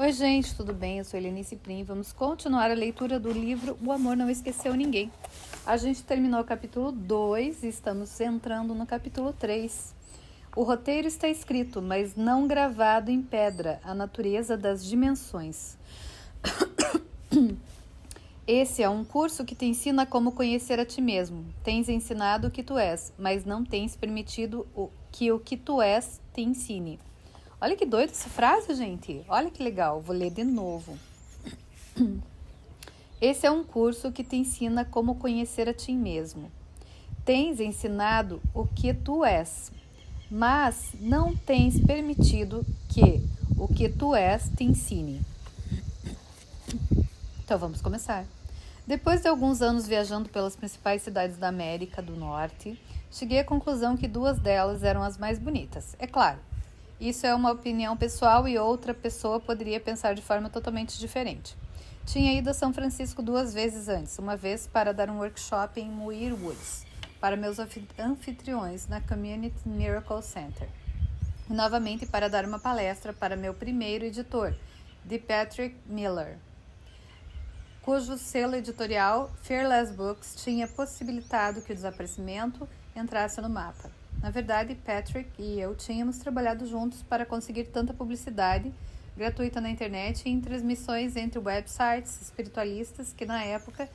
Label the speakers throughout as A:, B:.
A: Oi gente, tudo bem? Eu sou Helenice Prim. Vamos continuar a leitura do livro O Amor Não Esqueceu Ninguém. A gente terminou o capítulo 2 e estamos entrando no capítulo 3. O roteiro está escrito, mas não gravado em pedra, a natureza das dimensões. Esse é um curso que te ensina como conhecer a ti mesmo. Tens ensinado o que tu és, mas não tens permitido que o que tu és te ensine. Olha que doida essa frase, gente. Olha que legal. Vou ler de novo. Esse é um curso que te ensina como conhecer a ti mesmo. Tens ensinado o que tu és, mas não tens permitido que o que tu és te ensine. Então vamos começar. Depois de alguns anos viajando pelas principais cidades da América do Norte, cheguei à conclusão que 2 delas eram as mais bonitas. É claro, isso é uma opinião pessoal e outra pessoa poderia pensar de forma totalmente diferente. Tinha ido a São Francisco 2 vezes antes, uma vez para dar um workshop em Muir Woods, para meus anfitriões na Community Miracle Center. E novamente para dar uma palestra para meu primeiro editor, de Patrick Miller, cujo selo editorial Fearless Books tinha possibilitado que o desaparecimento entrasse no mapa. Na verdade, Patrick e eu tínhamos trabalhado juntos para conseguir tanta publicidade gratuita na internet e em transmissões entre websites espiritualistas que na época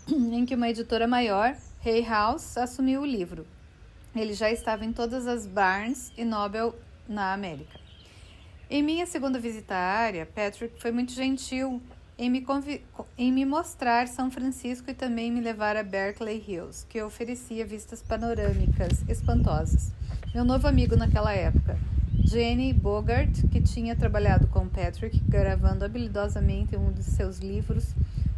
A: em que uma editora maior, Hay House, assumiu o livro. Ele já estava em todas as Barnes e Noble na América. Em minha segunda visita à área, Patrick foi muito gentil em me mostrar São Francisco e também me levar a Berkeley Hills, que oferecia vistas panorâmicas espantosas. Meu novo amigo naquela época, Jenny Bogart, que tinha trabalhado com Patrick, gravando habilidosamente um de seus livros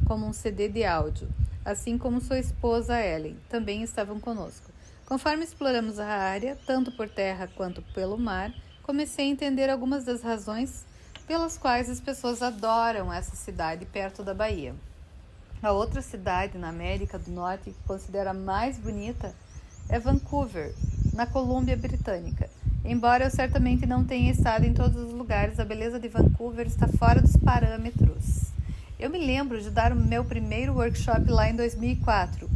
A: como um CD de áudio, assim como sua esposa Ellen, também estavam conosco. Conforme exploramos a área, tanto por terra quanto pelo mar, comecei a entender algumas das razões pelas quais as pessoas adoram essa cidade perto da Bahia. A outra cidade na América do Norte que considero a mais bonita é Vancouver, na Colômbia Britânica. Embora eu certamente não tenha estado em todos os lugares, a beleza de Vancouver está fora dos parâmetros. Eu me lembro de dar o meu primeiro workshop lá em 2004,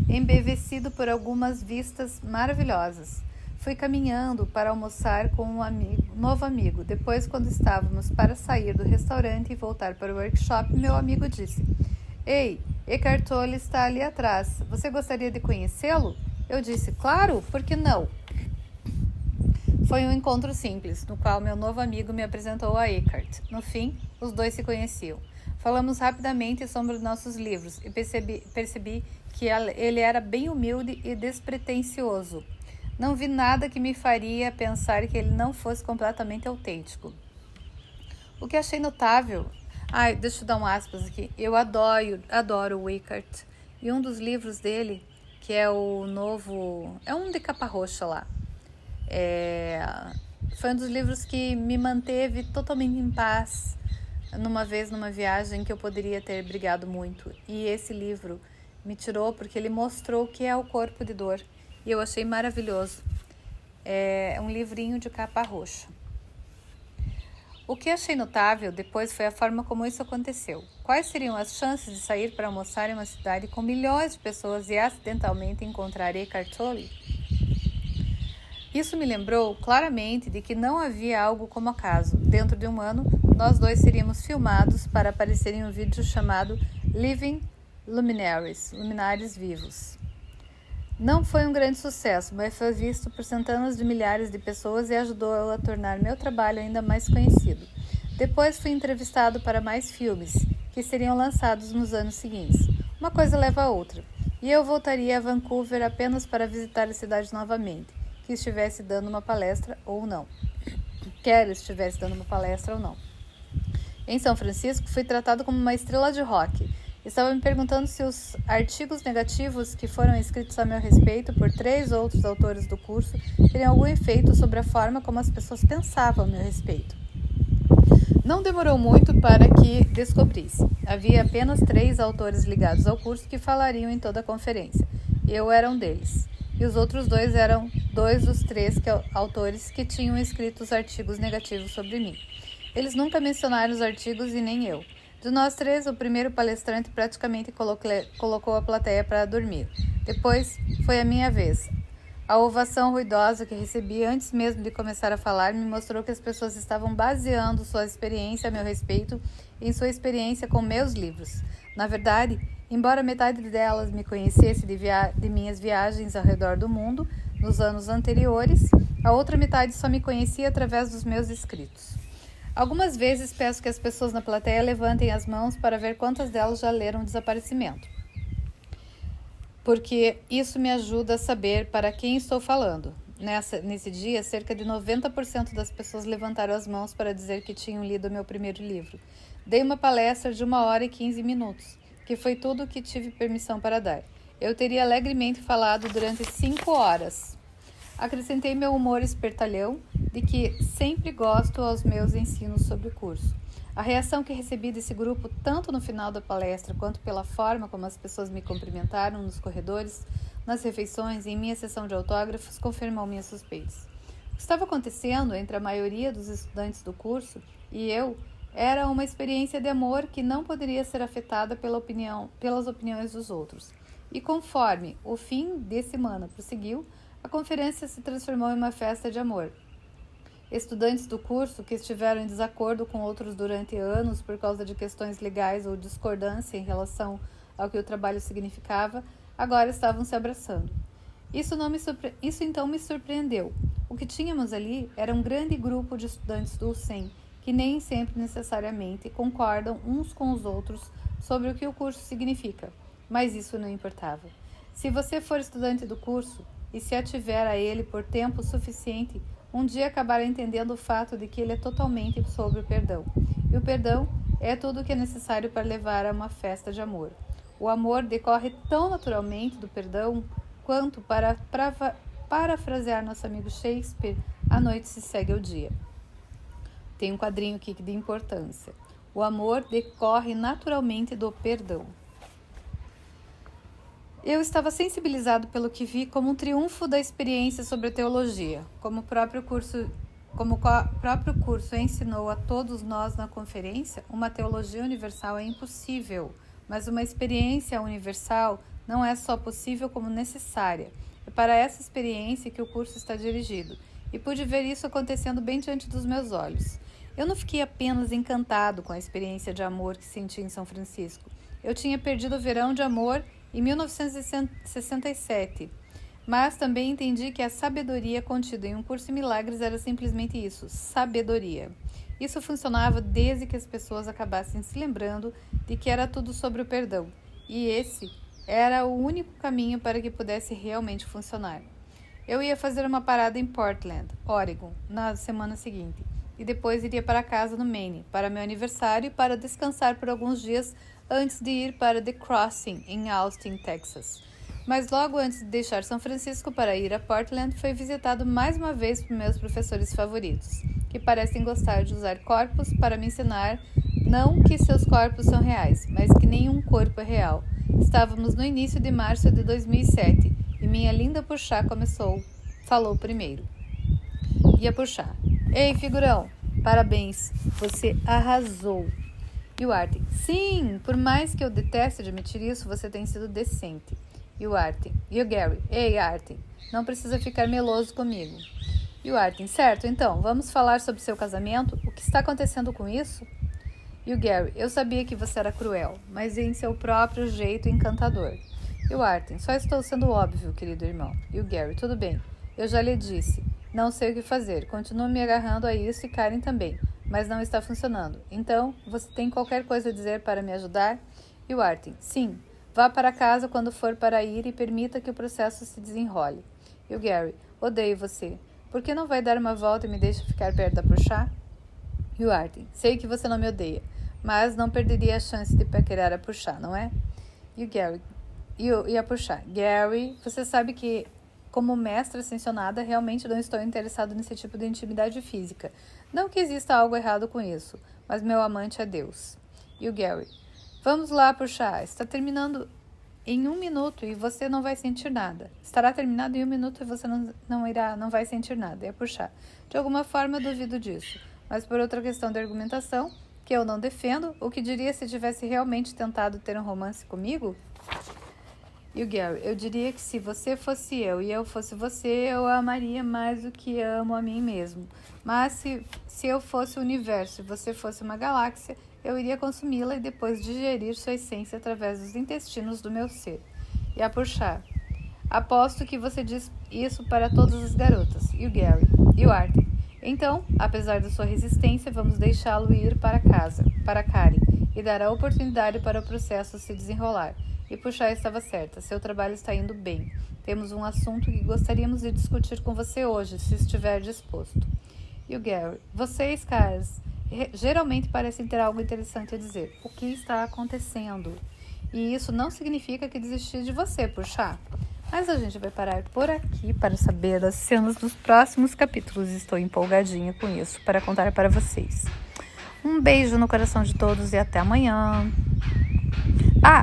A: embevecido por algumas vistas maravilhosas. Fui caminhando para almoçar com um novo amigo. Depois, quando estávamos para sair do restaurante e voltar para o workshop, meu amigo disse: "Ei, Eckhart Tolle está ali atrás. Você gostaria de conhecê-lo?" Eu disse: "Claro, por que não?" Foi um encontro simples, no qual meu novo amigo me apresentou a Eckhart. No fim, os dois se conheciam. Falamos rapidamente sobre nossos livros e percebi que ele era bem humilde e despretensioso. Não vi nada que me faria pensar que ele não fosse completamente autêntico. O que achei notável... deixa eu dar um aspas aqui. Eu adoro o Eckhart. E um dos livros dele, que é o novo... É um de capa roxa lá. Foi um dos livros que me manteve totalmente em paz numa viagem que eu poderia ter brigado muito. E esse livro me tirou porque ele mostrou o que é o corpo de dor. E eu achei maravilhoso. É um livrinho de capa roxa. O que achei notável depois foi a forma como isso aconteceu. Quais seriam as chances de sair para almoçar em uma cidade com milhões de pessoas e acidentalmente encontrar Eckhart Tolle? Isso me lembrou claramente de que não havia algo como acaso. Dentro de um ano, nós dois seríamos filmados para aparecer em um vídeo chamado Living Luminaries, Luminares Vivos. Não foi um grande sucesso, mas foi visto por centenas de milhares de pessoas e ajudou a tornar meu trabalho ainda mais conhecido. Depois fui entrevistado para mais filmes, que seriam lançados nos anos seguintes. Uma coisa leva a outra, e eu voltaria a Vancouver apenas para visitar a cidade novamente, quer estivesse dando uma palestra ou não. Em São Francisco, fui tratado como uma estrela de rock. Estava me perguntando se os artigos negativos que foram escritos a meu respeito por 3 outros autores do curso teriam algum efeito sobre a forma como as pessoas pensavam a meu respeito. Não demorou muito para que descobrisse. Havia apenas 3 autores ligados ao curso que falariam em toda a conferência. Eu era um deles. E os outros 2 eram 2 dos 3 autores que tinham escrito os artigos negativos sobre mim. Eles nunca mencionaram os artigos e nem eu. De nós três, o primeiro palestrante praticamente colocou a plateia para dormir. Depois, foi a minha vez. A ovação ruidosa que recebi antes mesmo de começar a falar me mostrou que as pessoas estavam baseando sua experiência a meu respeito em sua experiência com meus livros. Na verdade, embora metade delas me conhecesse de minhas viagens ao redor do mundo nos anos anteriores, a outra metade só me conhecia através dos meus escritos. Algumas vezes peço que as pessoas na plateia levantem as mãos para ver quantas delas já leram Desaparecimento, porque isso me ajuda a saber para quem estou falando. Nesse dia, cerca de 90% das pessoas levantaram as mãos para dizer que tinham lido meu primeiro livro. Dei uma palestra de 1h e 15 minutos, que foi tudo o que tive permissão para dar. Eu teria alegremente falado durante 5 horas. Acrescentei meu humor espertalhão de que sempre gosto aos meus ensinos sobre o curso. A reação que recebi desse grupo, tanto no final da palestra quanto pela forma como as pessoas me cumprimentaram nos corredores, nas refeições e em minha sessão de autógrafos, confirmou minhas suspeitas. O que estava acontecendo entre a maioria dos estudantes do curso e eu era uma experiência de amor que não poderia ser afetada pelas opiniões dos outros. E conforme o fim de semana prosseguiu, a conferência se transformou em uma festa de amor. Estudantes do curso que estiveram em desacordo com outros durante anos por causa de questões legais ou discordância em relação ao que o trabalho significava, agora estavam se abraçando. Isso então me surpreendeu. O que tínhamos ali era um grande grupo de estudantes do UCEM, que nem sempre necessariamente concordam uns com os outros sobre o que o curso significa, mas isso não importava. Se você for estudante do curso e se ativer a ele por tempo suficiente, um dia acabará entendendo o fato de que ele é totalmente sobre o perdão. E o perdão é tudo o que é necessário para levar a uma festa de amor. O amor decorre tão naturalmente do perdão quanto, para parafrasear nosso amigo Shakespeare, a noite se segue ao dia. Tem um quadrinho aqui de importância. O amor decorre naturalmente do perdão. Eu estava sensibilizado pelo que vi como um triunfo da experiência sobre a teologia. Como o próprio curso ensinou a todos nós na conferência, uma teologia universal é impossível, mas uma experiência universal não é só possível como necessária. É para essa experiência que o curso está dirigido, e pude ver isso acontecendo bem diante dos meus olhos. Eu não fiquei apenas encantado com a experiência de amor que senti em São Francisco. Eu tinha perdido o verão de amor em 1967, mas também entendi que a sabedoria contida em um curso em milagres era simplesmente isso, sabedoria. Isso funcionava desde que as pessoas acabassem se lembrando de que era tudo sobre o perdão, e esse era o único caminho para que pudesse realmente funcionar. Eu ia fazer uma parada em Portland, Oregon, na semana seguinte, e depois iria para casa no Maine, para meu aniversário e para descansar por alguns dias antes de ir para The Crossing, em Austin, Texas. Mas logo antes de deixar São Francisco para ir a Portland, foi visitado mais uma vez por meus professores favoritos, que parecem gostar de usar corpos para me ensinar não que seus corpos são reais, mas que nenhum corpo é real. Estávamos no início de março de 2007 e minha linda Puxá falou primeiro. E a Puxá: "Ei, figurão, parabéns, você arrasou." E o Artem: "Sim, por mais que eu deteste admitir isso, você tem sido decente." E o Artem: "E o Gary? Ei, Artem, não precisa ficar meloso comigo." E o Artem: "Certo, então, vamos falar sobre seu casamento? O que está acontecendo com isso?" E o Gary: "Eu sabia que você era cruel, mas em seu próprio jeito encantador." E o Artem: "Só estou sendo óbvio, querido irmão." E o Gary: "Tudo bem, eu já lhe disse. Não sei o que fazer. Continuo me agarrando a isso e Karen também, mas não está funcionando. Então, você tem qualquer coisa a dizer para me ajudar?" E o Artem: "Sim. Vá para casa quando for para ir e permita que o processo se desenrole." E o Gary: "Odeio você. Por que não vai dar uma volta e me deixa ficar perto da Puxá?" E o Artem: "Sei que você não me odeia, mas não perderia a chance de paquerar a Puxá, não é?" E o Gary: e a Puxá: "Gary, você sabe que, como mestra ascensionada, realmente não estou interessado nesse tipo de intimidade física. Não que exista algo errado com isso, mas meu amante é Deus." E o Gary: "Vamos lá, Puxá, está terminando em 1 minuto e você não vai sentir nada. Estará terminado em 1 minuto e você não vai sentir nada." E a Puxá: "De alguma forma eu duvido disso. mas por outra questão de argumentação, que eu não defendo, o que diria se tivesse realmente tentado ter um romance comigo? E o Gary, eu diria que se você fosse eu e eu fosse você, eu a amaria mais do que amo a mim mesmo. Mas se eu fosse o universo e você fosse uma galáxia, eu iria consumi-la e depois digerir sua essência através dos intestinos do meu ser. E a puxar. Aposto que você diz isso para todas as garotas. E o Gary? E o Arthur? Então, apesar da sua resistência, vamos deixá-lo ir para casa, para Karen, e dar a oportunidade para o processo se desenrolar. E Puxar estava certa, seu trabalho está indo bem. Temos um assunto que gostaríamos de discutir com você hoje, se estiver disposto. E o Gary? Vocês, caras, geralmente parecem ter algo interessante a dizer. O que está acontecendo? E isso não significa que desisti de você, Puxar. Mas a gente vai parar por aqui para saber das cenas dos próximos capítulos. Estou empolgadinha com isso para contar para vocês. Um beijo no coração de todos e até amanhã.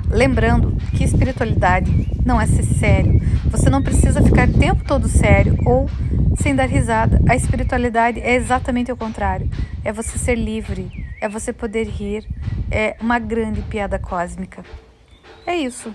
A: Lembrando que espiritualidade não é ser sério. Você não precisa ficar o tempo todo sério ou sem dar risada. A espiritualidade é exatamente o contrário. É você ser livre, é você poder rir, é uma grande piada cósmica. É isso.